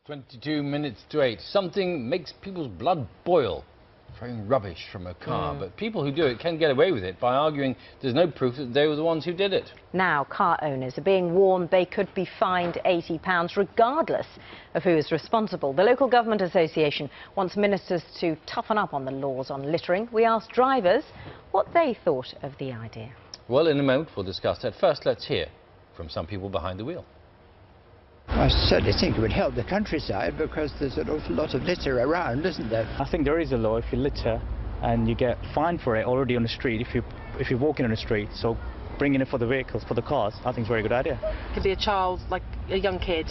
22 minutes to 8. Something makes people's blood boil, throwing rubbish from a car. But people who do it can get away with it by arguing there's no proof that they were the ones who did it. Now car owners are being warned they could be fined £80 regardless of who is responsible. The local government association wants ministers to toughen up on the laws on littering. We asked drivers what they thought of the idea. Well, in a moment we'll discuss that. First, let's hear from some people behind the wheel. I certainly think it would help the countryside because there's an awful lot of litter around, isn't there? I think there is a law if you litter and you get fined for it already on the street if you're walking on the street. So bringing it for the vehicles, for the cars, I think it's a very good idea. Could be a child, like a young kid,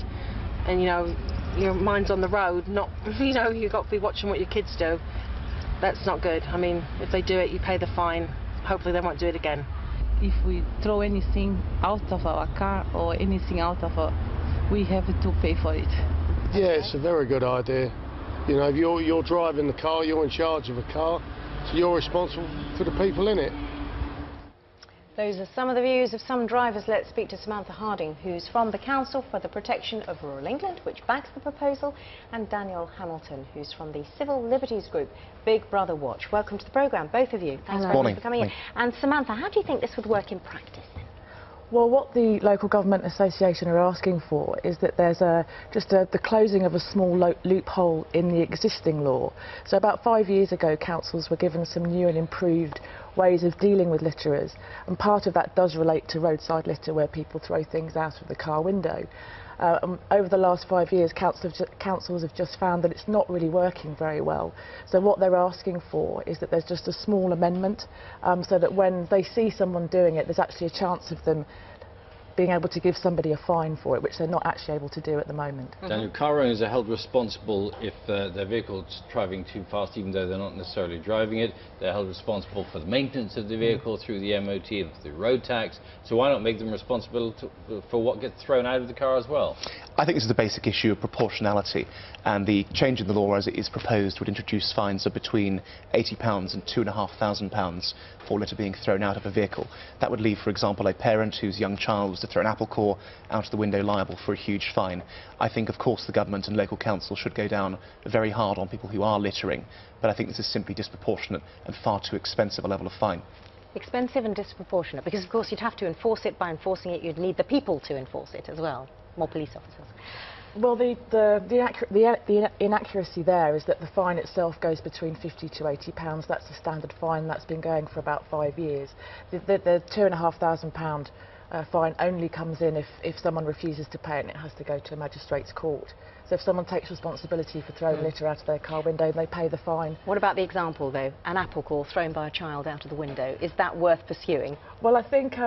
and your mind's on the road, not, you've got to be watching what your kids do. That's not good. I mean, if they do it, you pay the fine. Hopefully they won't do it again. If we throw anything out of our car or anything out of we have to pay for it. Yeah, it's a very good idea. If you're driving the car, you're in charge of a car, so you're responsible for the people in it. Those are some of the views of some drivers. Let's speak to Samantha Harding, who's from the Council for the Protection of Rural England, which backs the proposal, and Daniel Hamilton, who's from the Civil Liberties Group, Big Brother Watch. Welcome to the programme, both of you. Thanks very much for coming in. And Samantha, how do you think this would work in practice then? Well, what the Local Government Association are asking for is that there's the closing of a small loophole in the existing law. So about 5 years ago, councils were given some new and improved ways of dealing with litterers, and part of that does relate to roadside litter where people throw things out of the car window. Over the last 5 years, councils have just found that it's not really working very well. So what they're asking for is that there's just a small amendment so that when they see someone doing it, there's actually a chance of them being able to give somebody a fine for it, which they're not actually able to do at the moment. Daniel, car owners are held responsible if their vehicle's driving too fast, even though they're not necessarily driving it. They're held responsible for the maintenance of the vehicle through the MOT and through road tax. So why not make them responsible for what gets thrown out of the car as well? I think this is the basic issue of proportionality, and the change in the law as it is proposed would introduce fines of between £80 and £2,500 for litter being thrown out of a vehicle. That would leave, for example, a parent whose young child was to throw an apple core out of the window liable for a huge fine. I think, of course, the government and local council should go down very hard on people who are littering, but I think this is simply disproportionate and far too expensive a level of fine. Expensive and disproportionate, because of course you'd have to enforce it. By enforcing it, you'd need the people to enforce it as well, more police officers. Well, the inaccuracy there is that the fine itself goes between £50 to £80. That's the standard fine. That's been going for about 5 years. The £2,500 fine only comes in if someone refuses to pay it, and it has to go to a magistrate's court. So if someone takes responsibility for throwing litter out of their car window, they pay the fine. What about the example, though? An apple core thrown by a child out of the window. Is that worth pursuing? Well, I think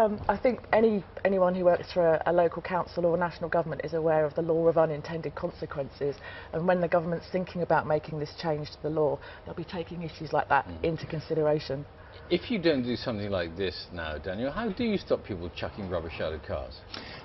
anyone who works for a local council or a national government is aware of the law of unintended consequences. And when the government's thinking about making this change to the law, they'll be taking issues like that into consideration. If you don't do something like this now, Daniel, how do you stop people chucking rubbish out of cars?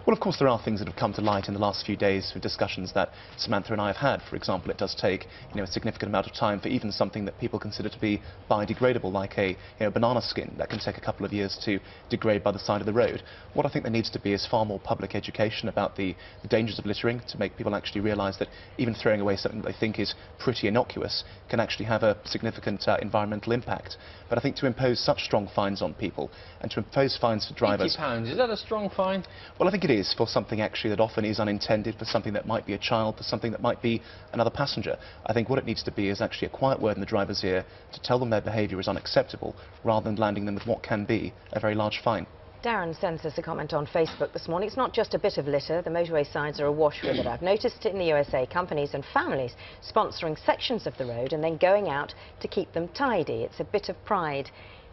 Well, of course, there are things that have come to light in the last few days with discussions that Samantha and I have had. For example, it does take a significant amount of time for even something that people consider to be biodegradable, like a banana skin, that can take a couple of years to degrade by the side of the road. What I think there needs to be is far more public education about the dangers of littering, to make people actually realise that even throwing away something that they think is pretty innocuous can actually have a significant environmental impact. But I think to impose such strong fines on people and to impose fines for drivers... £80, is that a strong fine? Well, I think it is for something actually that often is unintended, for something that might be a child, for something that might be another passenger. I think what it needs to be is actually a quiet word in the driver's ear to tell them their behaviour is unacceptable, rather than landing them with what can be a very large fine. Darren sends us a comment on Facebook this morning. It's not just a bit of litter. The motorway signs are awash with it. I've noticed it in the USA. Companies and families sponsoring sections of the road and then going out to keep them tidy. It's a bit of pride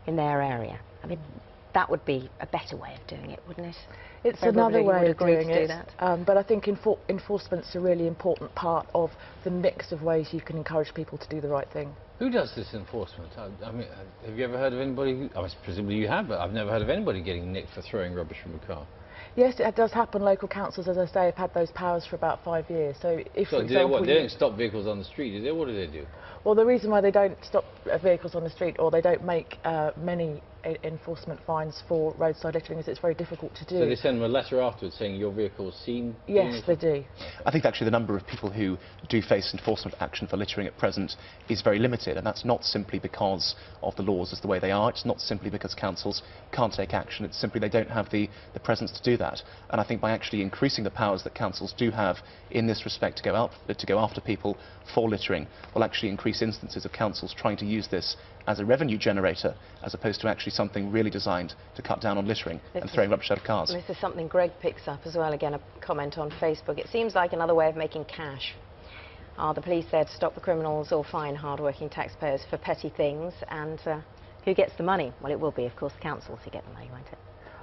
in their area. I mean, that would be a better way of doing it, wouldn't it? It's another way of doing it, but I think enforcement's a really important part of the mix of ways you can encourage people to do the right thing. Who does this enforcement? I mean, have you ever heard of anybody? Presumably you have, but I've never heard of anybody getting nicked for throwing rubbish from a car. Yes, it does happen. Local councils, as I say, have had those powers for about 5 years. So, if, for example, they don't stop vehicles on the street, do they? What do they do? Well, the reason why they don't stop vehicles on the street, or they don't make many enforcement fines for roadside littering, as it's very difficult to do. So they send them a letter afterwards saying your vehicle is seen? Yes, they do. I think actually the number of people who do face enforcement action for littering at present is very limited, and that's not simply because of the laws as the way they are. It's not simply because councils can't take action. It's simply they don't have the presence to do that. And I think by actually increasing the powers that councils do have in this respect to go after people for littering will actually increase instances of councils trying to use this as a revenue generator as opposed to actually something really designed to cut down on littering and throwing rubbish out of cars. This is something Greg picks up as well, again a comment on Facebook. It seems like another way of making cash. Are the police there to stop the criminals or fine hard-working taxpayers for petty things? And who gets the money? Well, it will be, of course, the councils who get the money, won't it?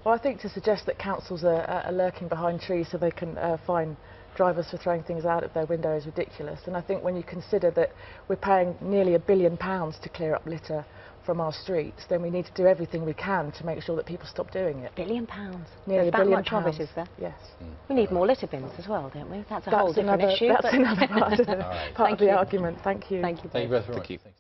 Well, I think to suggest that councils are lurking behind trees so they can fine drivers for throwing things out of their window is ridiculous. And I think when you consider that we're paying nearly £1 billion to clear up litter from our streets, then we need to do everything we can to make sure that people stop doing it. £1 billion? Nearly There's £1 that billion. much of it, is there? Yes. We need more litter bins as well, don't we? That's a whole different issue. That's another part of the Thank you. argument. Thank you. Thank you. Thank you both very much. Thank you.